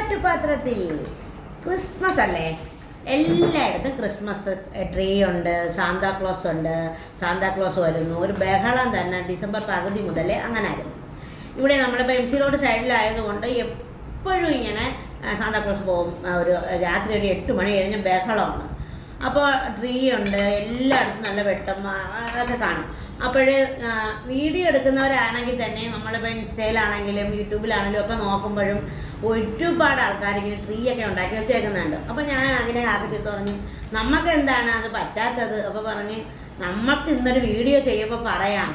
പാട്ടുപാത്രത്തിൽ Christmas അല്ലേ? എല്ലായിടത്തും Christmas tree ഉണ്ട്, സാന്താക്ലോസ് ഉണ്ട്. സാന്താക്ലോസ് വരുന്നു, ഒരു ബഹളം തന്നെ. ഡിസംബർ പകുതി മുതലേ അങ്ങനെ ആയിരുന്നു. ഇവിടെ നമ്മളിപ്പോൾ എം സി റോഡ് സൈഡിലായതുകൊണ്ട് എപ്പോഴും ഇങ്ങനെ സാന്താക്ലോസ് പോകും. ഒരു രാത്രി ഒരു 8 മണി കഴിഞ്ഞ് ബഹളമാണ്. അപ്പോൾ ട്രീ ഉണ്ട്, എല്ലായിടത്തും നല്ല വെട്ടം അതൊക്കെ കാണും. അപ്പോൾ വീഡിയോ എടുക്കുന്നവരാണെങ്കിൽ തന്നെ നമ്മളിപ്പോൾ ഇൻസ്റ്റയിലാണെങ്കിലും യൂട്യൂബിലാണെങ്കിലും ഒക്കെ നോക്കുമ്പോഴും ഒരുപാട് ആൾക്കാർ ഇങ്ങനെ ട്രീ ഒക്കെ ഉണ്ടാക്കി വെച്ചേക്കുന്നുണ്ട്. അപ്പോൾ ഞാൻ അങ്ങനെ ആദ്യത്തെ പറഞ്ഞു, നമുക്ക് എന്താണ് അത് പറ്റാത്തത്? അപ്പോൾ പറഞ്ഞ് നമുക്ക് ഇന്നൊരു വീഡിയോ ചെയ്യുമ്പോൾ പറയാം,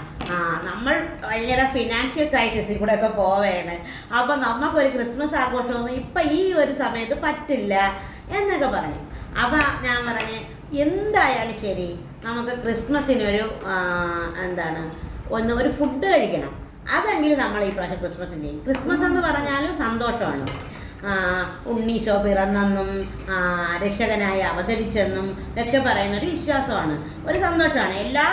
നമ്മൾ ഭയങ്കര ഫിനാൻഷ്യൽ ക്രൈസിസിൽ കൂടെ ഒക്കെ പോവേണ്, അപ്പോൾ നമുക്കൊരു ക്രിസ്മസ് ആഘോഷമൊന്നും ഇപ്പം ഈ ഒരു സമയത്ത് പറ്റില്ല എന്നൊക്കെ പറഞ്ഞു. അപ്പോൾ ഞാൻ പറഞ്ഞ് എന്തായാലും ശരി, നമുക്ക് ക്രിസ്മസിനൊരു ഒരു ഫുഡ് കഴിക്കണം. അതെങ്കിലും നമ്മൾ ഈ പ്രാവശ്യം ക്രിസ്മസ് ചെയ്യും. ക്രിസ്മസ് എന്ന് പറഞ്ഞാലും സന്തോഷമാണ്. ഉണ്ണീശോ പിറന്നെന്നും രക്ഷകനായി അവതരിച്ചെന്നും ഒക്കെ പറയുന്ന ഒരു വിശ്വാസമാണ്, ഒരു സന്തോഷമാണ്. എല്ലാ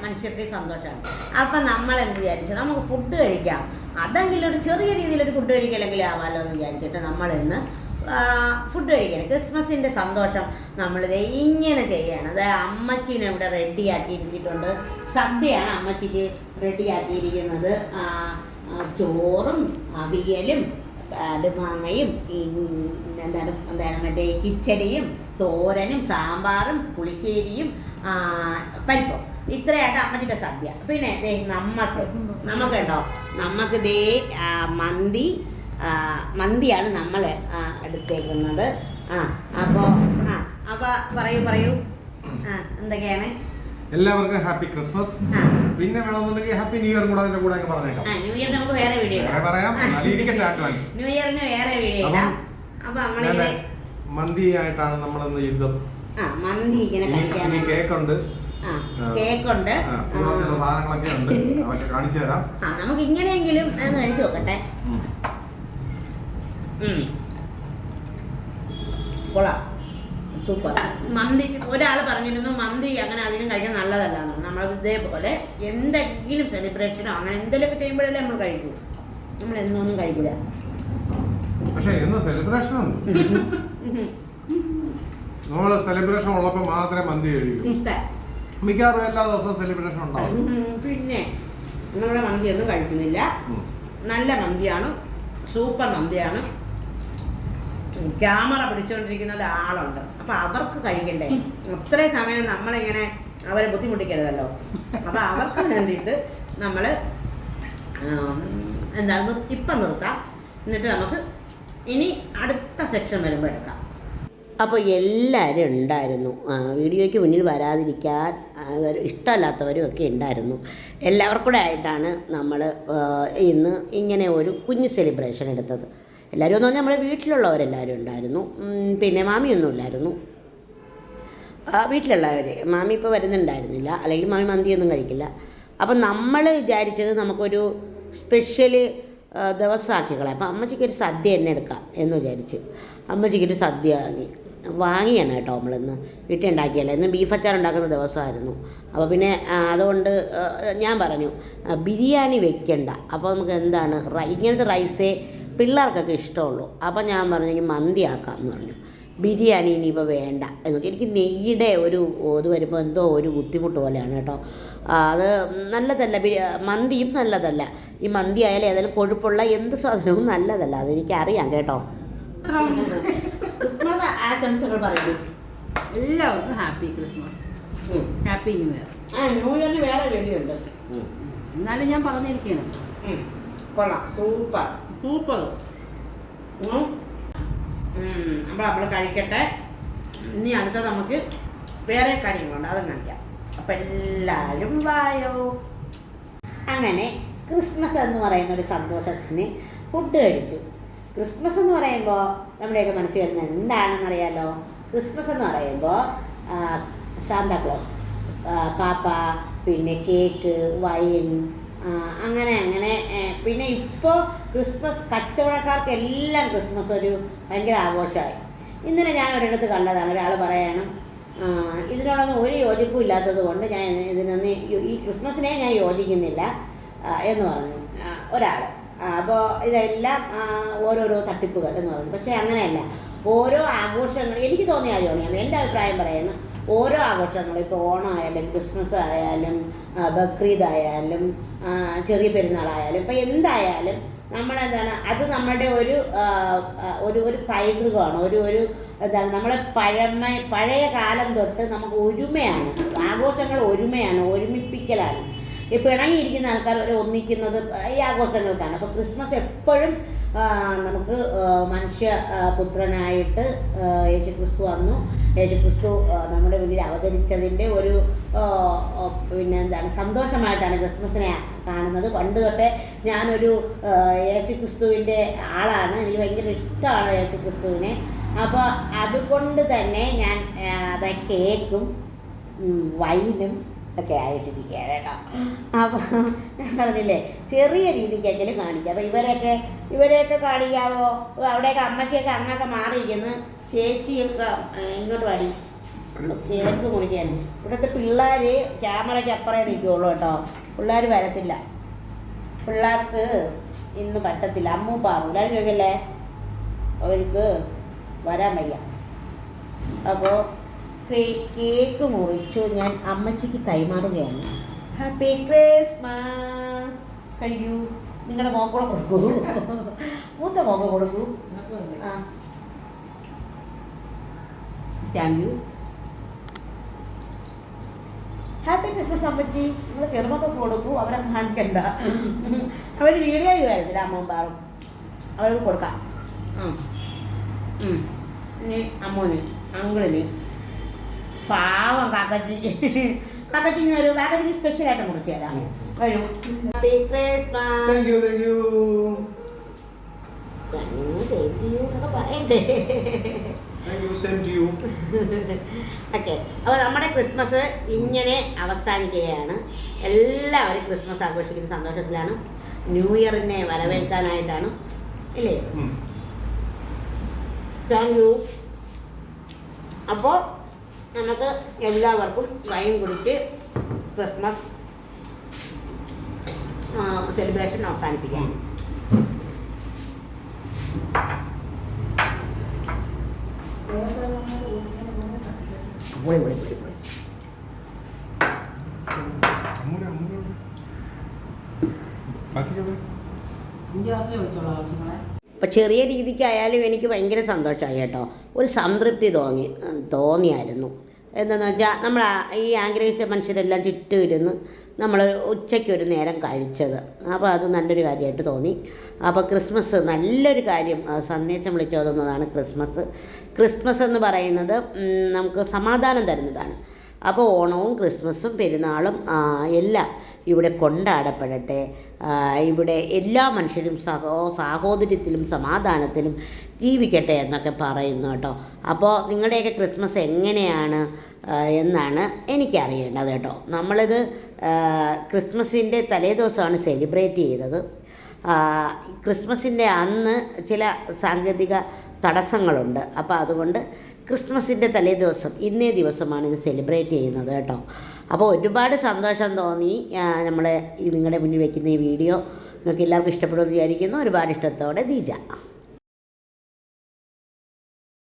മനുഷ്യരുടെയും സന്തോഷമാണ്. അപ്പം നമ്മൾ എന്ത് വിചാരിച്ചു, നമുക്ക് ഫുഡ് കഴിക്കാം. അതെങ്കിലും ഒരു ചെറിയ രീതിയിലൊരു ഫുഡ് കഴിക്കലെങ്കിലും ആവാമല്ലോ എന്ന് വിചാരിച്ചിട്ട് നമ്മളിന്ന് ഫുഡ് കഴിക്കണം. ക്രിസ്മസിൻ്റെ സന്തോഷം നമ്മളിത് ഇങ്ങനെ ചെയ്യണം. അതായത് അമ്മച്ചീനെ ഇവിടെ റെഡിയാക്കിയിരിച്ചിട്ടുണ്ട്. സദ്യയാണ് അമ്മച്ചിക്ക് റെഡിയാക്കിയിരിക്കുന്നത്. ചോറും അവിയലും മാങ്ങയും മറ്റേ കിച്ചടിയും തോരനും സാമ്പാറും പുളിശ്ശേരിയും പരിപ്പും, ഇത്രയായിട്ട് അമ്മച്ചിൻ്റെ സദ്യ. പിന്നെ ദേ നമുക്കുണ്ടോ, നമുക്ക് ദേ മന്തിയാണ് നമ്മൾ എടുത്തേക്കുന്നത്. അപ്പോൾ പറയൂ എന്തൊക്കെയാണ്? എല്ലാവർക്കും ഹാപ്പി ക്രിസ്മസ്. പിന്നെ വേണമെന്നുണ്ടെങ്കിൽ ഹാപ്പി ന്യൂ ഇയർ കൂടെ അതിന്റെ കൂടെ പറഞ്ഞേക്കാം. ന്യൂ ഇയർ നമുക്ക് വേറെ വീഡിയോ പറയാം. അഡ്വാൻസ് ന്യൂ ഇയറിന് വേറെ വീഡിയോ ഇടാം. അപ്പൊ നമ്മളിങ്ങനെ മന്തി ആയിട്ടാണ് നമ്മളിന്ന് യുദ്ധം. മന്തി ഇങ്ങനെ കഴിക്കാൻ കേക്കുണ്ട്, കേക്കുണ്ട്, സാധനങ്ങളൊക്കെ ഉണ്ട്, അതൊക്കെ കാണിച്ചു തരാം. നമുക്ക് ഇങ്ങനെയെങ്കിലും കഴിച്ചു നോക്കട്ടെ. കൊള്ളാം, സൂപ്പർ. മന്തി ഒരാൾ പറഞ്ഞിരുന്നു മന്തി അങ്ങനെ അധികം കഴിക്കാൻ നല്ലതല്ലാന്ന്. നമ്മൾ ഇതേപോലെ എന്തെങ്കിലും സെലിബ്രേഷനോ അങ്ങനെ എന്തെങ്കിലുമൊക്കെ ചെയ്യുമ്പോഴല്ലേ നമ്മൾ കഴിക്കൂ. നമ്മൾ എന്നൊന്നും കഴിക്കില്ല. പക്ഷേ എന്ന് സെലിബ്രേഷൻ ഉണ്ട്, നമ്മൾ സെലിബ്രേഷൻ ഉള്ളപ്പോൾ മാത്രമേ മന്തി കഴിക്കൂ. മിക്കവാറും എല്ലാ ദിവസവും സെലിബ്രേഷൻ ഉണ്ടാവും. പിന്നെ നമ്മുടെ മന്തിയൊന്നും കഴിക്കുന്നില്ല. നല്ല മന്തിയാണ്, സൂപ്പർ മന്തിയാണ്. ക്യാമറ പിടിച്ചുകൊണ്ടിരിക്കുന്ന ഒരാളുണ്ട്, അപ്പം അവർക്ക് കഴിക്കണ്ടേ? അത്രയും സമയം നമ്മളിങ്ങനെ അവരെ ബുദ്ധിമുട്ടിക്കരുതല്ലോ. അപ്പം അവർക്ക് വേണ്ടിയിട്ട് നമ്മൾ ഇപ്പം നിർത്താം. എന്നിട്ട് നമുക്ക് ഇനി അടുത്ത സെക്ഷൻ വരുമ്പോൾ എടുക്കാം. അപ്പോൾ എല്ലാവരും ഉണ്ടായിരുന്നു. വീഡിയോയ്ക്ക് മുന്നിൽ വരാതിരിക്കാൻ ഇഷ്ടമല്ലാത്തവരും ഒക്കെ ഉണ്ടായിരുന്നു. എല്ലാവർക്കും കൂടെ ആയിട്ടാണ് നമ്മൾ ഇന്ന് ഇങ്ങനെ ഒരു കുഞ്ഞു സെലിബ്രേഷൻ എടുത്തത്. എല്ലാവരും എന്ന് പറഞ്ഞാൽ നമ്മുടെ വീട്ടിലുള്ളവരെല്ലാവരും ഉണ്ടായിരുന്നു. പിന്നെ മാമിയൊന്നും ഇല്ലായിരുന്നു. വീട്ടിലുള്ളവർ, മാമി ഇപ്പോൾ വരുന്നുണ്ടായിരുന്നില്ല, അല്ലെങ്കിൽ മാമി മന്തിയൊന്നും കഴിക്കില്ല. അപ്പം നമ്മൾ വിചാരിച്ചത് നമുക്കൊരു സ്പെഷ്യൽ ദിവസമാക്കി കളയാം. അപ്പം അമ്മച്ചിക്കൊരു സദ്യ തന്നെ എടുക്കാം എന്ന് വിചാരിച്ച് അമ്മച്ചിക്കൊരു സദ്യ വാങ്ങിയാണ് കേട്ടോ. നമ്മളിന്ന് വീട്ടിൽ ഉണ്ടാക്കിയല്ല, ഇന്ന് ബീഫ് അച്ചാർ ഉണ്ടാക്കുന്ന ദിവസമായിരുന്നു. അപ്പോൾ പിന്നെ അതുകൊണ്ട് ഞാൻ പറഞ്ഞു ബിരിയാണി വെക്കണ്ട, അപ്പോൾ നമുക്ക് ഇങ്ങനത്തെ റൈസേ പിള്ളേർക്കൊക്കെ ഇഷ്ടമുള്ളൂ. അപ്പം ഞാൻ പറഞ്ഞു മന്തി ആക്കാം എന്ന് പറഞ്ഞു. ബിരിയാണി ഇനിയിപ്പോൾ വേണ്ട എന്ന് വെച്ചാൽ എനിക്ക് നെയ്യുടെ ഇത് വരുമ്പോൾ എന്തോ ഒരു ബുദ്ധിമുട്ട് പോലെയാണ് കേട്ടോ. അത് നല്ലതല്ല, മന്തിയും നല്ലതല്ല. ഈ മന്തി ആയാലും ഏതായാലും കൊഴുപ്പുള്ള എന്ത് സാധനവും നല്ലതല്ല, അതെനിക്കറിയാം കേട്ടോ. ക്രിസ്മസ് ആശംസകൾ പറയൂ എല്ലാവർക്കും. Happy Christmas, happy new year. New ഇയറിന് വേറെ വീഡിയോ ഉണ്ട്, എന്നാലും ഞാൻ പറഞ്ഞിരിക്കണം. കൊള്ളാം, സൂപ്പർ സൂപ്പർ. അപ്പോൾ നമ്മൾ കഴിക്കട്ടെ. ഇനി അടുത്ത നമുക്ക് വേറെ കാര്യങ്ങളുണ്ട്, അതും കാണിക്കാം. അപ്പം എല്ലാവരും വായോ. അങ്ങനെ ക്രിസ്മസ് എന്ന് പറയുന്ന ഒരു സന്തോഷത്തിന് ഫുഡ് കഴിച്ചു. ക്രിസ്മസ് എന്ന് പറയുമ്പോൾ നമ്മുടെയൊക്കെ മനസ്സിൽ വരുന്നത് എന്താണെന്നറിയാലോ? ക്രിസ്മസ് എന്ന് പറയുമ്പോൾ സാന്താക്ലോസ്, പാപ്പ, പിന്നെ കേക്ക്, വൈൻ, അങ്ങനെ പിന്നെ ഇപ്പോൾ ക്രിസ്മസ് കച്ചവടക്കാർക്കെല്ലാം ക്രിസ്മസ് ഒരു ഭയങ്കര ആഘോഷമായി. ഇന്നലെ ഞാൻ ഒരിടത്ത് കണ്ടതാണ്, ഒരാൾ പറയാണ് ഇതിനോടൊന്നും ഒരു യോജിപ്പും ഇല്ലാത്തത് കൊണ്ട് ഞാൻ ഇതിനൊന്നും ഈ ക്രിസ്മസിനെ ഞാൻ യോജിക്കുന്നില്ല എന്ന് പറഞ്ഞു ഒരാൾ. അപ്പോൾ ഇതെല്ലാം ഓരോരോ തട്ടിപ്പുകൾ എന്ന് പറയുന്നത്. പക്ഷേ അങ്ങനെയല്ല, ഓരോ ആഘോഷങ്ങൾ എനിക്ക് തോന്നിയ കാര്യമാണ്, എൻ്റെ അഭിപ്രായം പറയുന്നത്. ഓരോ ആഘോഷങ്ങളും ഇപ്പോൾ ഓണമായാലും ക്രിസ്മസ് ആയാലും ബക്രീദ് ആയാലും ചെറിയ പെരുന്നാളായാലും ഇപ്പോൾ എന്തായാലും നമ്മളെന്താണ് അത് നമ്മളുടെ ഒരു പൈതൃകമാണ്, ഒരു എന്താണ് നമ്മളെ പഴയ കാലം തൊട്ട് നമുക്ക് ഒരുമയാണ്. ആഘോഷങ്ങൾ ഒരുമയാണ്, ഒരുമിപ്പിക്കലാണ്. ഈ പിണങ്ങിയിരിക്കുന്ന ആൾക്കാർ ഒരു ഒന്നിക്കുന്നത് ഈ ആഘോഷങ്ങൾക്കാണ്. അപ്പോൾ ക്രിസ്മസ് എപ്പോഴും നമുക്ക് മനുഷ്യപുത്രനായിട്ട് യേശുക്രിസ്തു വന്നു. യേശുക്രിസ്തു നമ്മുടെ മുന്നിൽ അവതരിച്ചതിൻ്റെ ഒരു പിന്നെ എന്താണ് സന്തോഷമായിട്ടാണ് ക്രിസ്മസിനെ കാണുന്നത്. പണ്ട് തൊട്ടേ ഞാനൊരു യേശുക്രിസ്തുവിൻ്റെ ആളാണ്, എനിക്ക് ഭയങ്കര ഇഷ്ടമാണ് യേശുക്രിസ്തുവിനെ. അപ്പോൾ അതുകൊണ്ട് തന്നെ ഞാൻ കേക്കും വൈനും ഒക്കെ ആയിട്ടിരിക്കുകയാണ് കേട്ടോ. അപ്പോൾ ഞാൻ പറഞ്ഞില്ലേ ചെറിയ രീതിക്കെങ്കിലും കാണിക്കാം. അപ്പോൾ ഇവരെയൊക്കെ കാണിക്കാവോ? അവിടെയൊക്കെ അമ്മച്ചിയൊക്കെ അങ്ങൊക്കെ മാറിയിരിക്കുന്നു, ചേച്ചിയൊക്കെ ഇങ്ങോട്ട് പാടി കേക്ക് മുറിക്കാൻ. ഇവിടുത്തെ പിള്ളേർ ക്യാമറയ്ക്ക് അപ്പുറേ നിൽക്കുകയുള്ളൂ കേട്ടോ, പിള്ളേർ വരത്തില്ല. പിള്ളേർക്ക് ഇന്ന് പറ്റത്തില്ല. അമ്മൂപ്പ പിള്ളേർ ചോദിക്കല്ലേ, അവർക്ക് വരാൻ വയ്യ. അപ്പോൾ കേക്ക് മുറിച്ചു ഞാൻ അമ്മച്ചിക്ക് കൈമാറുകയാണ്. Happy Christmas. കഴിയൂ, നിങ്ങളുടെ മോക്കൂടെ കൊടുക്കൂ, മൂത്ത മോക്ക കൊടുക്കൂ. ആ താങ്ക് യു. ഹാപ്പി ക്രിസ്മസ് അമ്മച്ചി. നിങ്ങൾ ചെറുമൊക്കെ കൊടുക്കൂ, അവരെ കാണിക്കണ്ട. അവർ വീഡിയോ ചെയ്യുമായിരുന്നില്ല അമ്മൂമ്പാറും, അവർക്ക് കൊടുക്കാം. ഇനി അമ്മൂന് അങ്കിളിന് പാവം കാക്കച്ചിന് വരൂ, കാക്കച്ചിന് സ്പെഷ്യലായിട്ട് മുറിച്ച് തരാം. വരൂ. Happy Christmas. എന്നൊക്കെ പറയണ്ടേ. ഓക്കെ, അപ്പോൾ നമ്മുടെ ക്രിസ്മസ് ഇങ്ങനെ അവസാനിക്കുകയാണ്. എല്ലാവരും ക്രിസ്മസ് ആഘോഷിക്കുന്ന സന്തോഷത്തിലാണ്, ന്യൂ ഇയറിനെ വരവേൽക്കാനായിട്ടാണ് ഇല്ലേ. Thank you. അപ്പോൾ നമുക്ക് എല്ലാവർക്കും വൈൻ കുടിച്ച് ക്രിസ്മസ് സെലിബ്രേഷൻ അവസാനിപ്പിക്കാം. അപ്പോൾ ചെറിയ രീതിക്കായാലും എനിക്ക് ഭയങ്കര സന്തോഷമായി കേട്ടോ, ഒരു സംതൃപ്തി തോന്നിയായിരുന്നു. എന്താണെന്ന് വെച്ചാൽ നമ്മൾ ഈ ആഗ്രഹിച്ച മനുഷ്യരെല്ലാം ചുറ്റും ഇരുന്ന് നമ്മൾ ഉച്ചയ്ക്കൊരു നേരം കഴിച്ചത്. അപ്പോൾ അത് നല്ലൊരു കാര്യമായിട്ട് തോന്നി. അപ്പോൾ ക്രിസ്മസ് നല്ലൊരു കാര്യം സന്ദേശം വിളിച്ചോതുന്നതാണ് ക്രിസ്മസ്. ക്രിസ്മസ് എന്ന് പറയുന്നത് നമുക്ക് സമാധാനം തരുന്നതാണ്. അപ്പോൾ ഓണവും ക്രിസ്മസും പെരുന്നാളും എല്ലാം ഇവിടെ കൊണ്ടാടപ്പെടട്ടെ. ഇവിടെ എല്ലാ മനുഷ്യരും സാഹോദര്യത്തിലും സമാധാനത്തിലും ജീവിക്കട്ടെ എന്നൊക്കെ പറയുന്നു കേട്ടോ. അപ്പോൾ നിങ്ങളുടെയൊക്കെ ക്രിസ്മസ് എങ്ങനെയാണ് എന്നാണ് എനിക്കറിയേണ്ടത് കേട്ടോ. നമ്മളിത് ക്രിസ്മസിൻ്റെ തലേദിവസമാണ് സെലിബ്രേറ്റ് ചെയ്തത്. ക്രിസ്മസിൻ്റെ അന്ന് ചില സാങ്കേതിക തടസ്സങ്ങളുണ്ട്. അപ്പോൾ അതുകൊണ്ട് ക്രിസ്മസിൻ്റെ തലേദിവസം ഇന്നേ ദിവസമാണ് ഇത് സെലിബ്രേറ്റ് ചെയ്യുന്നത് കേട്ടോ. അപ്പോൾ ഒരുപാട് സന്തോഷം തോന്നി നമ്മൾ നിങ്ങളുടെ മുന്നിൽ വയ്ക്കുന്ന ഈ വീഡിയോ നിങ്ങൾക്ക് എല്ലാവർക്കും ഇഷ്ടപ്പെടുമെന്ന് വിചാരിക്കുന്നു. ഒരുപാട് ഇഷ്ടത്തോടെ ദീജ.